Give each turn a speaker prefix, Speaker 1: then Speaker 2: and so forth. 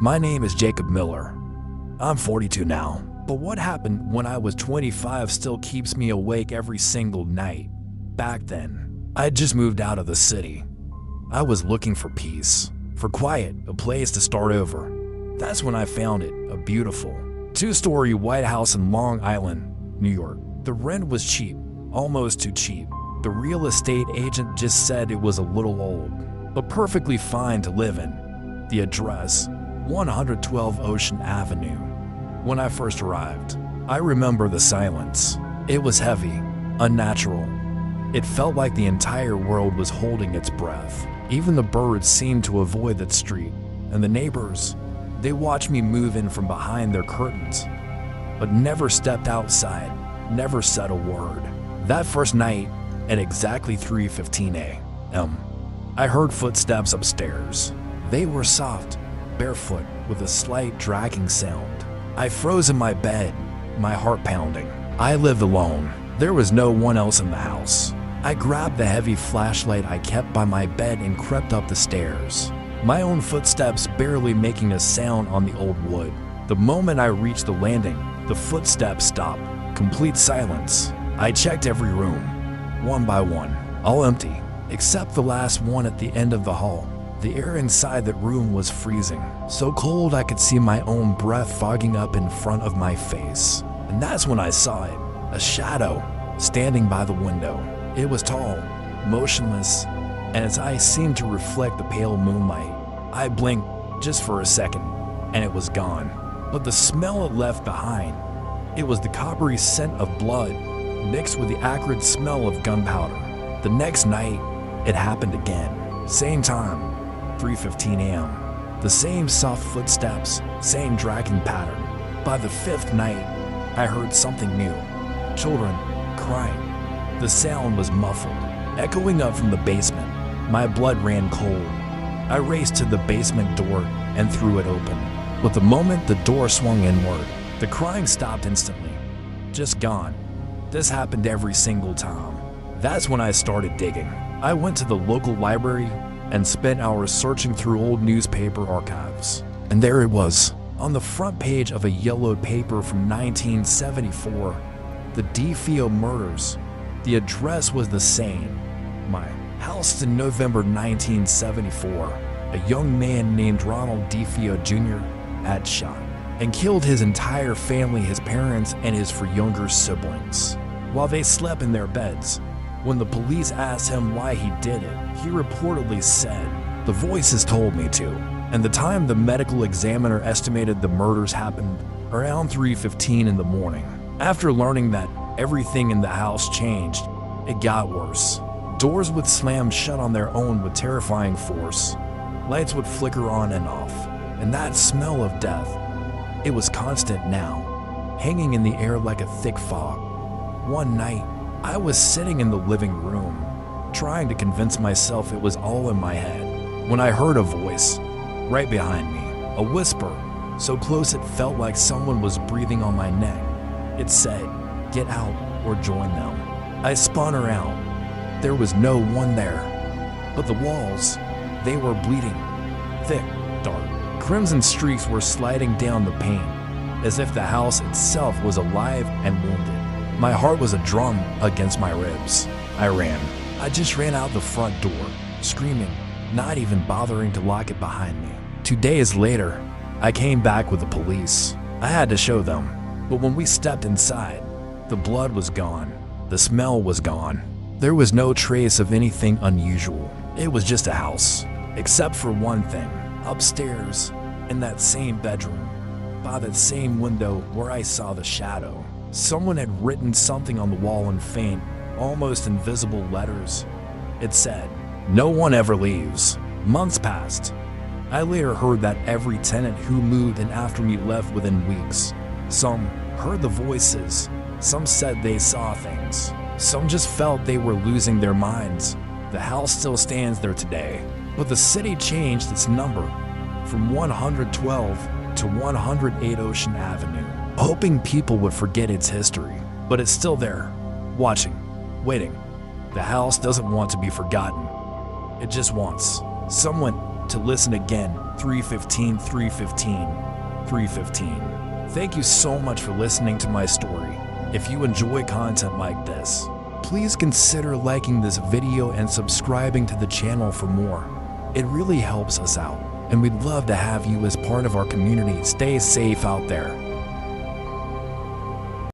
Speaker 1: My name is Jacob Miller. I'm 42 now, but what happened when I was 25 still keeps me awake every single night. Back then, I had just moved out of the city. I was looking for peace, for quiet, a place to start over. That's when I found it, a beautiful two-story white house in Long Island, New York. The rent was cheap, almost too cheap. The real estate agent just said it was a little old, but perfectly fine to live in. The address, 112 Ocean Avenue. When I first arrived, I remember the silence. It was heavy, unnatural. It felt like the entire world was holding its breath. Even the birds seemed to avoid that street, and the neighbors, they watched me move in from behind their curtains, but never stepped outside, never said a word. That first night, at exactly 3:15 a.m., I heard footsteps upstairs. They were soft, barefoot, with a slight dragging sound. I froze in my bed, my heart pounding. I lived alone. There was no one else in the house. I grabbed the heavy flashlight I kept by my bed and crept up the stairs, my own footsteps barely making a sound on the old wood. The moment I reached the landing, the footsteps stopped. Complete silence. I checked every room, one by one, all empty, except the last one at the end of the hall. The air inside that room was freezing, so cold I could see my own breath fogging up in front of my face. And that's when I saw it, a shadow standing by the window. It was tall, motionless, and its eyes seemed to reflect the pale moonlight. I blinked just for a second, and it was gone. But the smell it left behind, it was the coppery scent of blood mixed with the acrid smell of gunpowder. The next night, it happened again. Same time, 3:15 a.m. The same soft footsteps, same dragging pattern. By the fifth night, I heard something new. Children crying. The sound was muffled, echoing up from the basement. My blood ran cold. I raced to the basement door and threw it open. But the moment the door swung inward, the crying stopped instantly. Just gone. This happened every single time. That's when I started digging. I went to the local library and spent hours searching through old newspaper archives. And there it was, on the front page of a yellowed paper from 1974, the DeFeo murders. The address was the same. My house in November 1974. A young man named Ronald DeFeo Jr. had shot and killed his entire family, his parents, and his 4 younger siblings, while they slept in their beds. When the police asked him why he did it, he reportedly said, "The voices told me to." And the time the medical examiner estimated the murders happened around 3:15 in the morning. After learning that everything in the house changed, it got worse. Doors would slam shut on their own with terrifying force. Lights would flicker on and off. And that smell of death, it was constant now, hanging in the air like a thick fog. One night, I was sitting in the living room, trying to convince myself it was all in my head, when I heard a voice right behind me, a whisper, so close it felt like someone was breathing on my neck. It said, "Get out or join them." I spun around. There was no one there, but the walls, they were bleeding, thick, dark. Crimson streaks were sliding down the pane, as if the house itself was alive and wounded. My heart was a drum against my ribs. I ran. I just ran out the front door, screaming, not even bothering to lock it behind me. 2 days later, I came back with the police. I had to show them, but when we stepped inside, the blood was gone. The smell was gone. There was no trace of anything unusual. It was just a house, except for one thing. Upstairs, in that same bedroom, by that same window where I saw the shadow, someone had written something on the wall in faint, almost invisible letters. It said, "No one ever leaves." Months passed. I later heard that every tenant who moved in after me left within weeks. Some heard the voices. Some said they saw things. Some just felt they were losing their minds. The house still stands there today, but the city changed its number from 112 to 108 Ocean Avenue, hoping people would forget its history. But it's still there, watching, waiting. The house doesn't want to be forgotten. It just wants someone to listen again. 315, 315, 315. Thank you so much for listening to my story. If you enjoy content like this, please consider liking this video and subscribing to the channel for more. It really helps us out, and we'd love to have you as part of our community. Stay safe out there.